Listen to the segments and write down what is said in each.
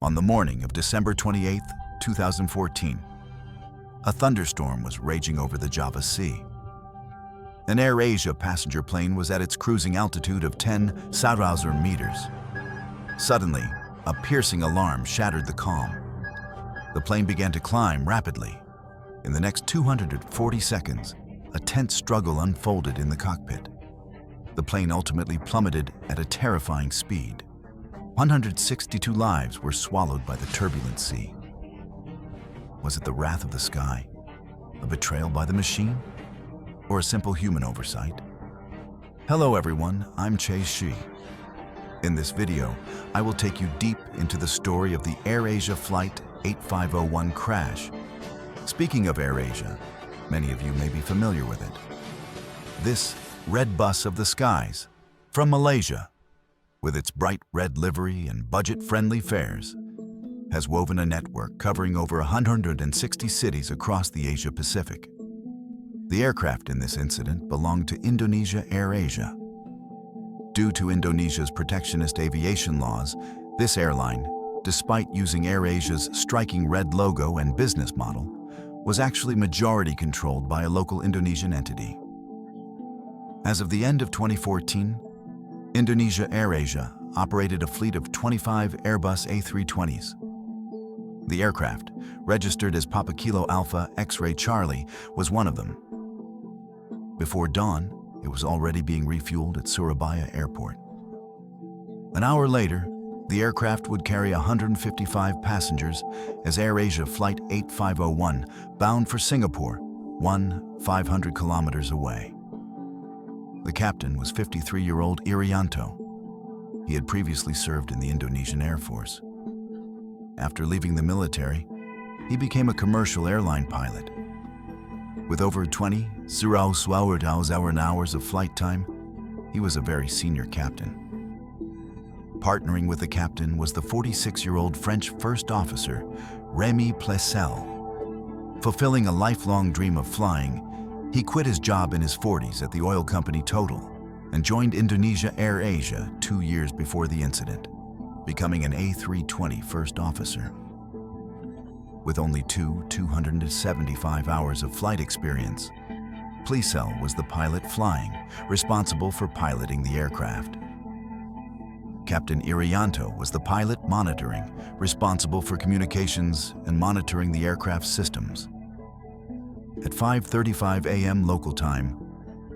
On the morning of December 28, 2014, a thunderstorm was raging over the Java Sea. An AirAsia passenger plane was at its cruising altitude of 10,000 meters. Suddenly, a piercing alarm shattered the calm. The plane began to climb rapidly. In the next 240 seconds, a tense struggle unfolded in the cockpit. The plane ultimately plummeted at a terrifying speed. 162 lives were swallowed by the turbulent sea. Was it the wrath of the sky, a betrayal by the machine, or a simple human oversight? Hello everyone, I'm Chase Shi. In this video, I will take you deep into the story of the AirAsia Flight 8501 crash. Speaking of AirAsia, many of you may be familiar with it. This red bus of the skies, from Malaysia, with its bright red livery and budget-friendly fares, has woven a network covering over 160 cities across the Asia-Pacific. The aircraft in this incident belonged to Indonesia AirAsia. Due to Indonesia's protectionist aviation laws, this airline, despite using AirAsia's striking red logo and business model, was actually majority controlled by a local Indonesian entity. As of the end of 2014, Indonesia AirAsia operated a fleet of 25 Airbus A320s. The aircraft, registered as Papa Kilo Alpha X-Ray Charlie, was one of them. Before dawn, it was already being refueled at Surabaya Airport. An hour later, the aircraft would carry 155 passengers as AirAsia Flight 8501 bound for Singapore, 500 kilometers away. The captain was 53-year-old Irianto. He had previously served in the Indonesian Air Force. After leaving the military, he became a commercial airline pilot. With over 20,000 hours of flight time, he was a very senior captain. Partnering with the captain was the 46-year-old French first officer, Rémy Plessel. Fulfilling a lifelong dream of flying, he quit his job in his 40s at the oil company Total and joined Indonesia AirAsia 2 years before the incident, becoming an A320 first officer. With only 275 hours of flight experience, Plessel was the pilot flying, responsible for piloting the aircraft. Captain Irianto was the pilot monitoring, responsible for communications and monitoring the aircraft's systems. At 5:35 a.m. local time,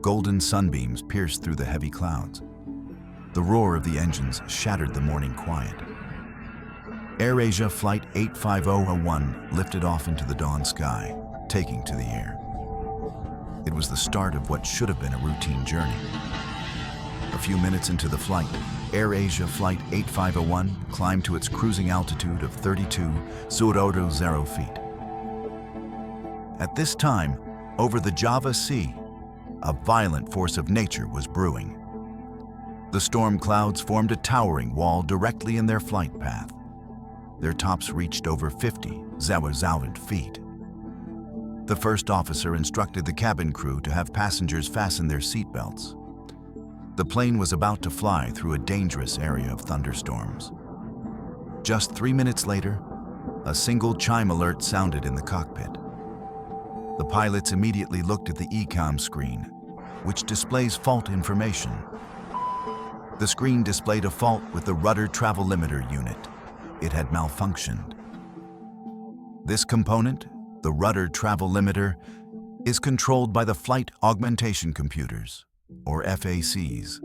golden sunbeams pierced through the heavy clouds. The roar of the engines shattered the morning quiet. AirAsia Flight 8501 lifted off into the dawn sky, taking to the air. It was the start of what should have been a routine journey. A few minutes into the flight, AirAsia Flight 8501 climbed to its cruising altitude of 32,000 feet. At this time, over the Java Sea, a violent force of nature was brewing. The storm clouds formed a towering wall directly in their flight path. Their tops reached over 50,000 feet. The first officer instructed the cabin crew to have passengers fasten their seatbelts. The plane was about to fly through a dangerous area of thunderstorms. Just 3 minutes later, a single chime alert sounded in the cockpit. The pilots immediately looked at the ECOM screen, which displays fault information. The screen displayed a fault with the rudder travel limiter unit. It had malfunctioned. This component, the rudder travel limiter, is controlled by the Flight Augmentation Computers, or FACs.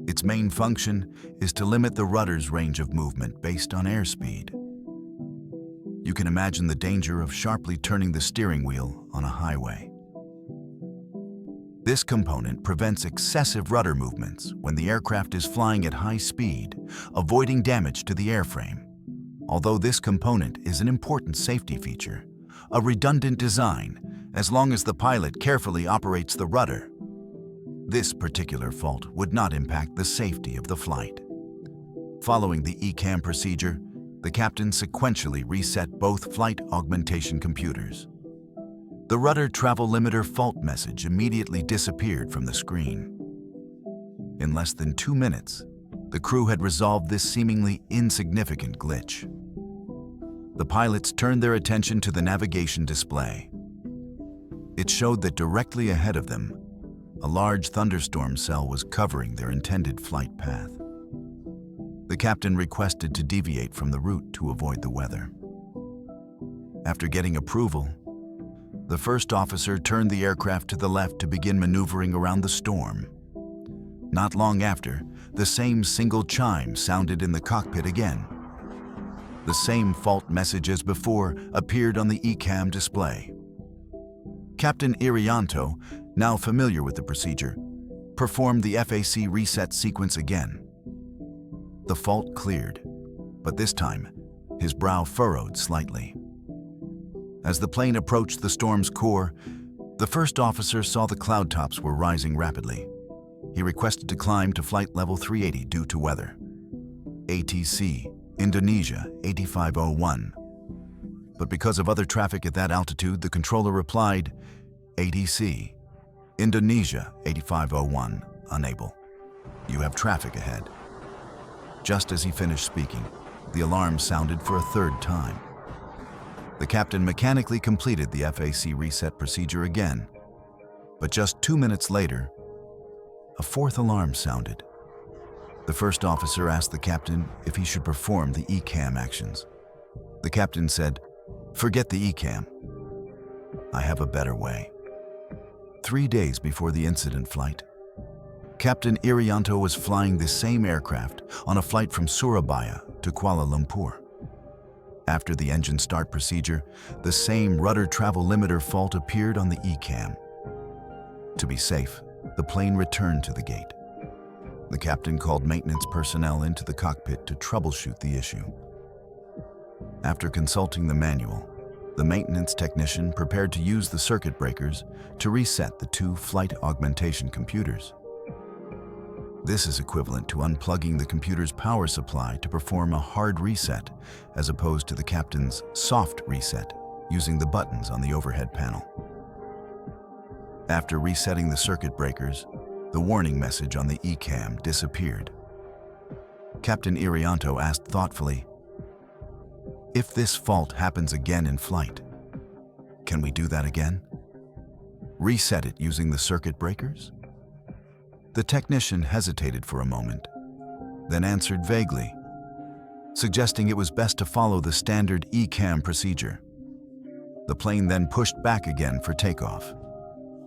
Its main function is to limit the rudder's range of movement based on airspeed. You can imagine the danger of sharply turning the steering wheel on a highway. This component prevents excessive rudder movements when the aircraft is flying at high speed, avoiding damage to the airframe. Although this component is an important safety feature, a redundant design as long as the pilot carefully operates the rudder. This particular fault would not impact the safety of the flight. Following the ECAM procedure, the captain sequentially reset both flight augmentation computers. The rudder travel limiter fault message immediately disappeared from the screen. In less than 2 minutes, The crew had resolved this seemingly insignificant glitch. The pilots turned their attention to the navigation display. It showed that directly ahead of them, a large thunderstorm cell was covering their intended flight path. The captain requested to deviate from the route to avoid the weather. After getting approval, the first officer turned the aircraft to the left to begin maneuvering around the storm. Not long after, the same single chime sounded in the cockpit again. The same fault message as before appeared on the ECAM display. Captain Irianto, now familiar with the procedure, performed the FAC reset sequence again. The fault cleared, but this time, his brow furrowed slightly. As the plane approached the storm's core, the first officer saw the cloud tops were rising rapidly. He requested to climb to flight level 380 due to weather. ATC, Indonesia 8501. But because of other traffic at that altitude, the controller replied, ATC, Indonesia 8501, unable. You have traffic ahead. Just as he finished speaking, the alarm sounded for a third time. The captain mechanically completed the FAC reset procedure again, but just 2 minutes later, a fourth alarm sounded. The first officer asked the captain if he should perform the ECAM actions. The captain said, "Forget the ECAM. I have a better way." 3 days before the incident flight, Captain Irianto was flying the same aircraft on a flight from Surabaya to Kuala Lumpur. After the engine start procedure, the same rudder travel limiter fault appeared on the ECAM. To be safe, the plane returned to the gate. The captain called maintenance personnel into the cockpit to troubleshoot the issue. After consulting the manual, the maintenance technician prepared to use the circuit breakers to reset the two flight augmentation computers. This is equivalent to unplugging the computer's power supply to perform a hard reset, as opposed to the captain's soft reset using the buttons on the overhead panel. After resetting the circuit breakers, the warning message on the ECAM disappeared. Captain Irianto asked thoughtfully, "If this fault happens again in flight, can we do that again? Reset it using the circuit breakers?" The technician hesitated for a moment, then answered vaguely, suggesting it was best to follow the standard ECAM procedure. The plane then pushed back again for takeoff.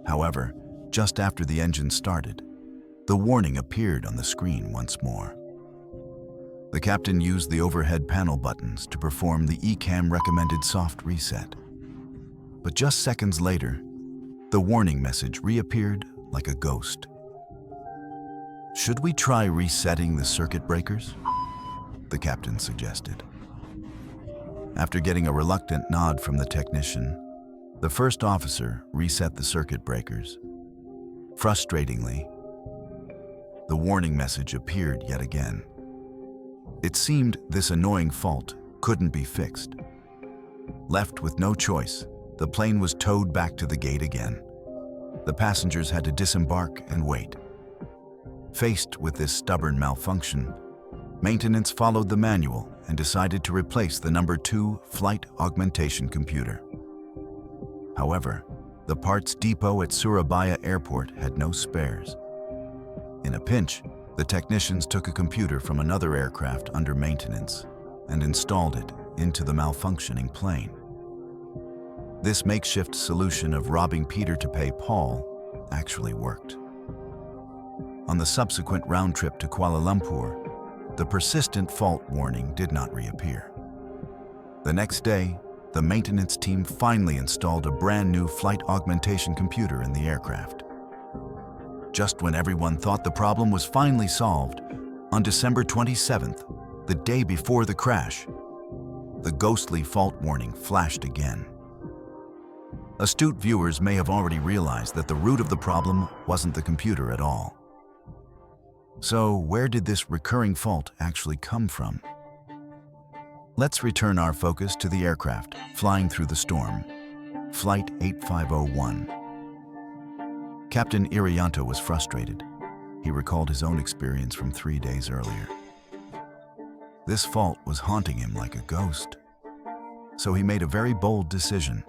However, just after the engine started, the warning appeared on the screen once more. The captain used the overhead panel buttons to perform the ECAM recommended soft reset. But just seconds later, the warning message reappeared like a ghost. "Should we try resetting the circuit breakers?" the captain suggested. After getting a reluctant nod from the technician, the first officer reset the circuit breakers. Frustratingly, the warning message appeared yet again. It seemed this annoying fault couldn't be fixed. Left with no choice, the plane was towed back to the gate again. The passengers had to disembark and wait. Faced with this stubborn malfunction, maintenance followed the manual and decided to replace the number 2 flight augmentation computer. However, the parts depot at Surabaya Airport had no spares. In a pinch, the technicians took a computer from another aircraft under maintenance and installed it into the malfunctioning plane. This makeshift solution of robbing Peter to pay Paul actually worked. On the subsequent round trip to Kuala Lumpur, the persistent fault warning did not reappear. The next day, the maintenance team finally installed a brand new flight augmentation computer in the aircraft. Just when everyone thought the problem was finally solved, on December 27th, the day before the crash, the ghostly fault warning flashed again. Astute viewers may have already realized that the root of the problem wasn't the computer at all. So, where did this recurring fault actually come from? Let's return our focus to the aircraft flying through the storm, Flight 8501. Captain Irianto was frustrated. he recalled his own experience from 3 days earlier. This fault was haunting him like a ghost. So he made a very bold decision.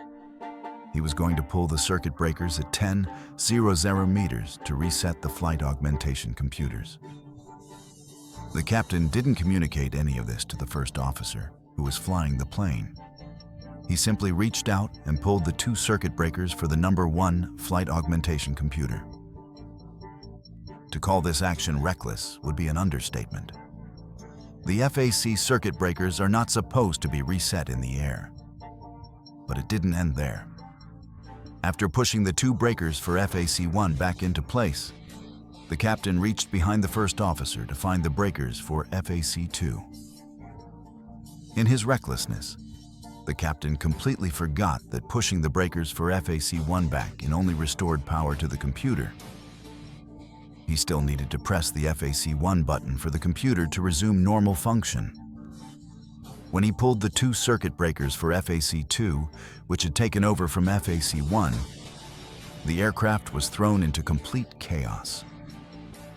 He was going to pull the circuit breakers at 10:00 meters to reset the flight augmentation computers. The captain didn't communicate any of this to the first officer, who was flying the plane. He simply reached out and pulled the 2 circuit breakers for the number 1 flight augmentation computer. To call this action reckless would be an understatement. The FAC circuit breakers are not supposed to be reset in the air. But it didn't end there. After pushing the 2 breakers for FAC-1 back into place, the captain reached behind the first officer to find the breakers for FAC-2. In his recklessness, the captain completely forgot that pushing the breakers for FAC-1 back in only restored power to the computer. He still needed to press the FAC-1 button for the computer to resume normal function. When he pulled the 2 circuit breakers for FAC-2, which had taken over from FAC-1, the aircraft was thrown into complete chaos.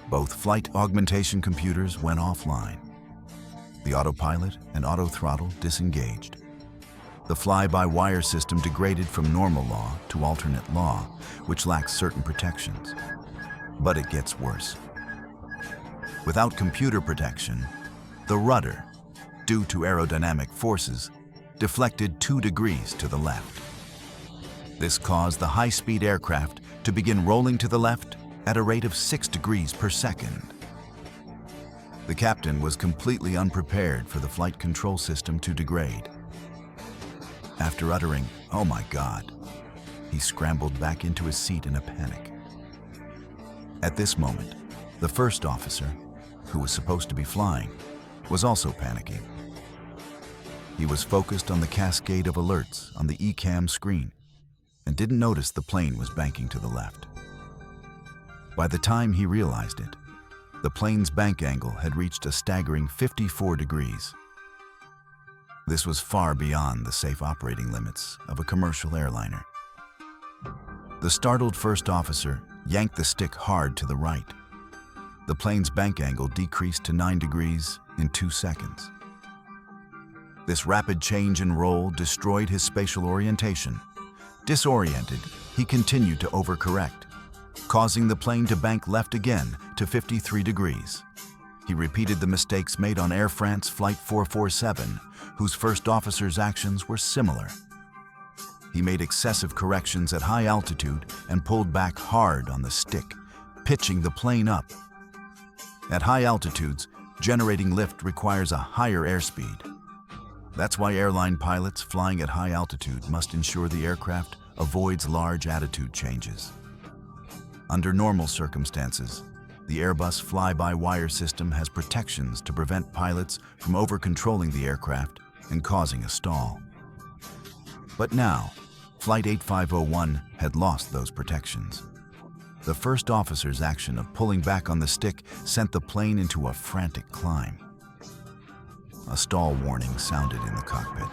Both flight augmentation computers went offline. The autopilot and autothrottle disengaged. The fly-by-wire system degraded from normal law to alternate law, which lacks certain protections. But it gets worse. Without computer protection, the rudder, due to aerodynamic forces, deflected 2 degrees to the left. This caused the high-speed aircraft to begin rolling to the left at a rate of 6 degrees per second. The captain was completely unprepared for the flight control system to degrade. After uttering, "Oh my God," he scrambled back into his seat in a panic. At this moment, the first officer, who was supposed to be flying, was also panicking. He was focused on the cascade of alerts on the ECAM screen and didn't notice the plane was banking to the left. By the time he realized it, the plane's bank angle had reached a staggering 54 degrees. This was far beyond the safe operating limits of a commercial airliner. The startled first officer yanked the stick hard to the right. The plane's bank angle decreased to 9 degrees in 2 seconds. This rapid change in roll destroyed his spatial orientation. Disoriented, he continued to overcorrect, causing the plane to bank left again to 53 degrees. He repeated the mistakes made on Air France Flight 447, whose first officer's actions were similar. He made excessive corrections at high altitude and pulled back hard on the stick, pitching the plane up. At high altitudes, generating lift requires a higher airspeed. That's why airline pilots flying at high altitude must ensure the aircraft avoids large attitude changes. Under normal circumstances, the Airbus fly-by-wire system has protections to prevent pilots from over-controlling the aircraft and causing a stall. But now, Flight 8501 had lost those protections. The first officer's action of pulling back on the stick sent the plane into a frantic climb. A stall warning sounded in the cockpit.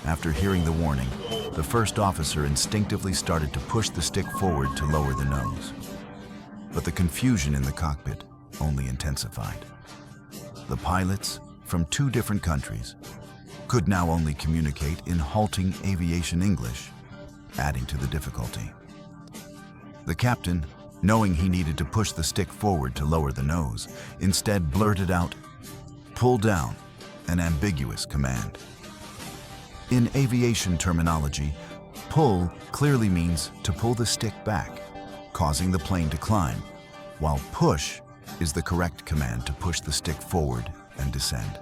After hearing the warning, the first officer instinctively started to push the stick forward to lower the nose. But the confusion in the cockpit only intensified. The pilots, from 2 different countries, could now only communicate in halting aviation English, adding to the difficulty. The captain, knowing he needed to push the stick forward to lower the nose, instead blurted out, "Pull down," an ambiguous command. In aviation terminology, pull clearly means to pull the stick back, causing the plane to climb, while push is the correct command to push the stick forward and descend.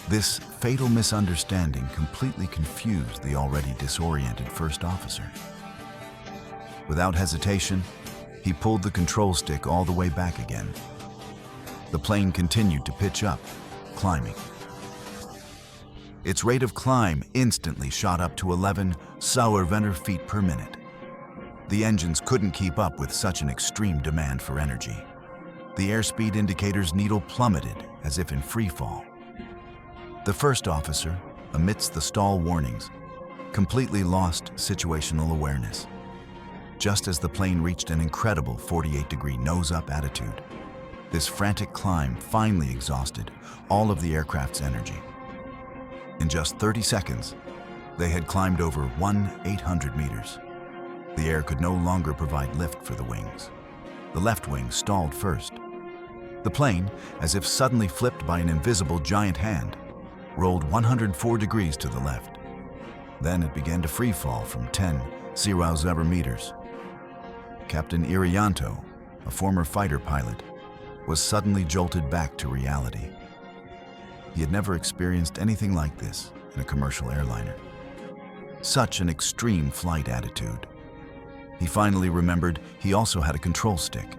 This fatal misunderstanding completely confused the already disoriented first officer. Without hesitation, he pulled the control stick all the way back again. The plane continued to pitch up, climbing. Its rate of climb instantly shot up to 11,000 feet per minute. The engines couldn't keep up with such an extreme demand for energy. The airspeed indicator's needle plummeted as if in free fall. The first officer, amidst the stall warnings, completely lost situational awareness. just as the plane reached an incredible 48-degree nose-up attitude. This frantic climb finally exhausted all of the aircraft's energy. In just 30 seconds, they had climbed over 1,800 meters. The air could no longer provide lift for the wings. The left wing stalled first. The plane, as if suddenly flipped by an invisible giant hand, rolled 104 degrees to the left. Then it began to free fall from 10,000 meters. Captain Irianto, a former fighter pilot, was suddenly jolted back to reality. He had never experienced anything like this in a commercial airliner. Such an extreme flight attitude. He finally remembered he also had a control stick.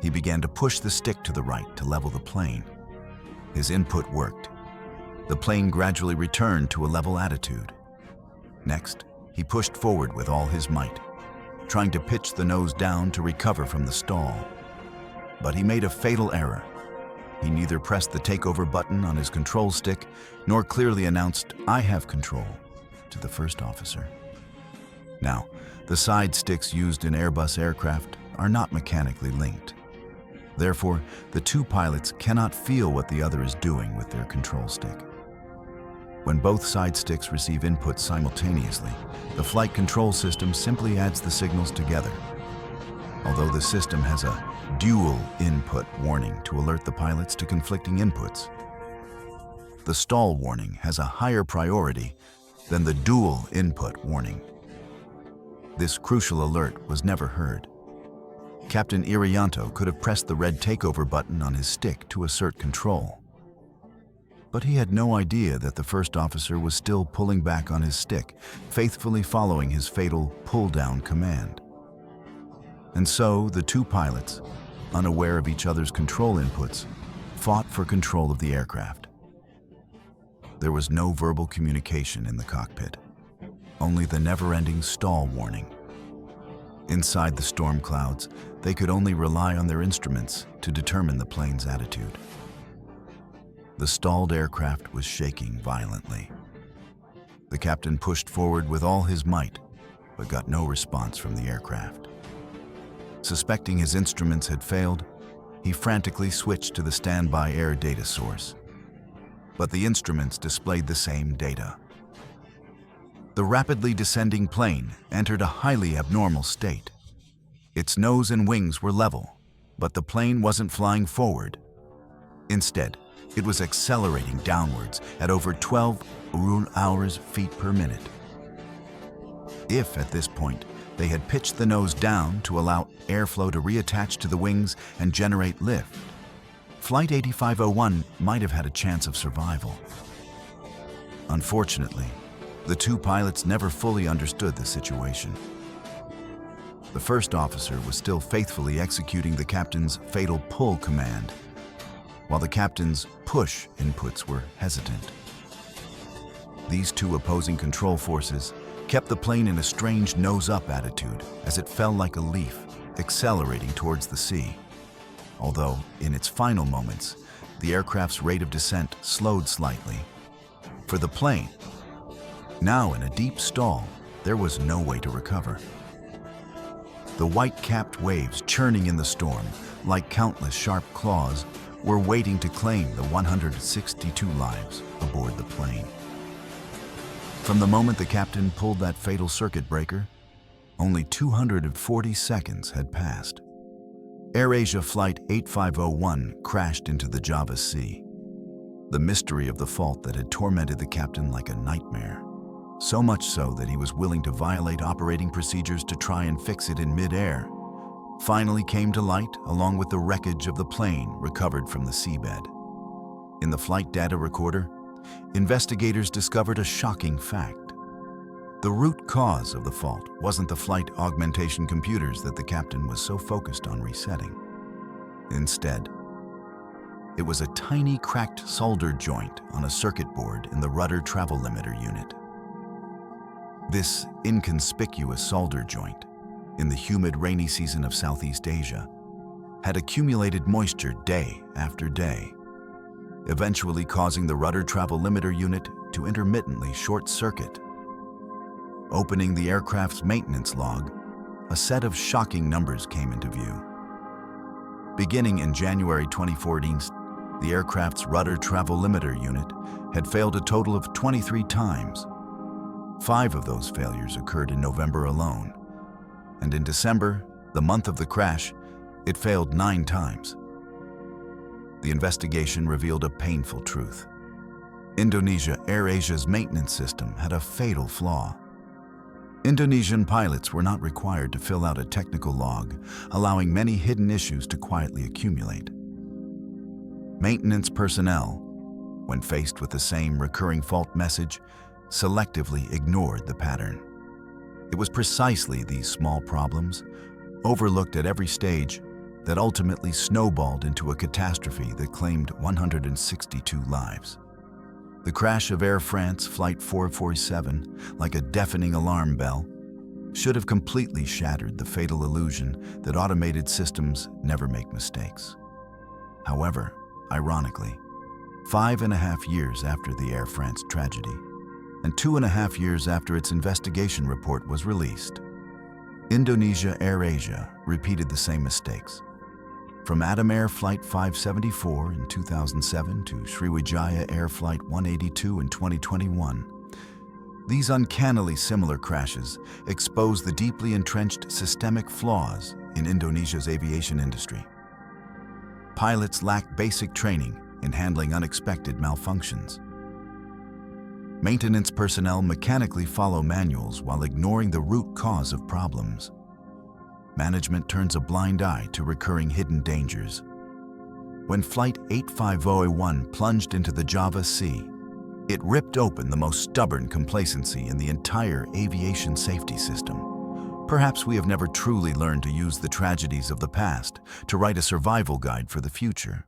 He began to push the stick to the right to level the plane. His input worked. The plane gradually returned to a level attitude. Next, he pushed forward with all his might, trying to pitch the nose down to recover from the stall. But he made a fatal error. He neither pressed the takeover button on his control stick nor clearly announced, "I have control," to the first officer. Now, the side sticks used in Airbus aircraft are not mechanically linked. Therefore, the two pilots cannot feel what the other is doing with their control stick. When both side sticks receive inputs simultaneously, the flight control system simply adds the signals together. Although the system has a dual input warning to alert the pilots to conflicting inputs, the stall warning has a higher priority than the dual input warning. This crucial alert was never heard. Captain Irianto could have pressed the red takeover button on his stick to assert control. But he had no idea that the first officer was still pulling back on his stick, faithfully following his fatal pull-down command. And so the two pilots, unaware of each other's control inputs, fought for control of the aircraft. There was no verbal communication in the cockpit, only the never-ending stall warning. Inside the storm clouds, they could only rely on their instruments to determine the plane's attitude. The stalled aircraft was shaking violently. The captain pushed forward with all his might, but got no response from the aircraft. Suspecting his instruments had failed, he frantically switched to the standby air data source. But the instruments displayed the same data. The rapidly descending plane entered a highly abnormal state. Its nose and wings were level, but the plane wasn't flying forward. Instead, it was accelerating downwards at over 12 feet per minute. If, at this point, they had pitched the nose down to allow airflow to reattach to the wings and generate lift, Flight 8501 might have had a chance of survival. Unfortunately, the two pilots never fully understood the situation. The first officer was still faithfully executing the captain's fatal pull command, while the captain's push inputs were hesitant. These two opposing control forces kept the plane in a strange nose-up attitude as it fell like a leaf, accelerating towards the sea. Although, in its final moments, the aircraft's rate of descent slowed slightly. For the plane, now in a deep stall, there was no way to recover. The white-capped waves churning in the storm, like countless sharp claws, were waiting to claim the 162 lives aboard the plane. From the moment the captain pulled that fatal circuit breaker, only 240 seconds had passed. AirAsia Flight 8501 crashed into the Java Sea. The mystery of the fault that had tormented the captain like a nightmare, so much so that he was willing to violate operating procedures to try and fix it in mid-air, finally came to light along with the wreckage of the plane recovered from the seabed. In the flight data recorder, investigators discovered a shocking fact. The root cause of the fault wasn't the flight augmentation computers that the captain was so focused on resetting. Instead, it was a tiny cracked solder joint on a circuit board in the rudder travel limiter unit. This inconspicuous solder joint, in the humid rainy season of Southeast Asia, had accumulated moisture day after day, eventually causing the rudder travel limiter unit to intermittently short circuit. Opening the aircraft's maintenance log, a set of shocking numbers came into view. Beginning in January 2014, the aircraft's rudder travel limiter unit had failed a total of 23 times. 5 of those failures occurred in November alone, and in December, the month of the crash, it failed 9 times. The investigation revealed a painful truth. Indonesia AirAsia's maintenance system had a fatal flaw. Indonesian pilots were not required to fill out a technical log, allowing many hidden issues to quietly accumulate. Maintenance personnel, when faced with the same recurring fault message, selectively ignored the pattern. It was precisely these small problems, overlooked at every stage, that ultimately snowballed into a catastrophe that claimed 162 lives. The crash of Air France Flight 447, like a deafening alarm bell, should have completely shattered the fatal illusion that automated systems never make mistakes. However, ironically, 5.5 years after the Air France tragedy, and 2.5 years after its investigation report was released, Indonesia AirAsia repeated the same mistakes. From Adam Air Flight 574 in 2007 to Sriwijaya Air Flight 182 in 2021, these uncannily similar crashes expose the deeply entrenched systemic flaws in Indonesia's aviation industry. Pilots lack basic training in handling unexpected malfunctions. Maintenance personnel mechanically follow manuals while ignoring the root cause of problems. Management turns a blind eye to recurring hidden dangers. When Flight 850A1 plunged into the Java Sea, it ripped open the most stubborn complacency in the entire aviation safety system. Perhaps we have never truly learned to use the tragedies of the past to write a survival guide for the future.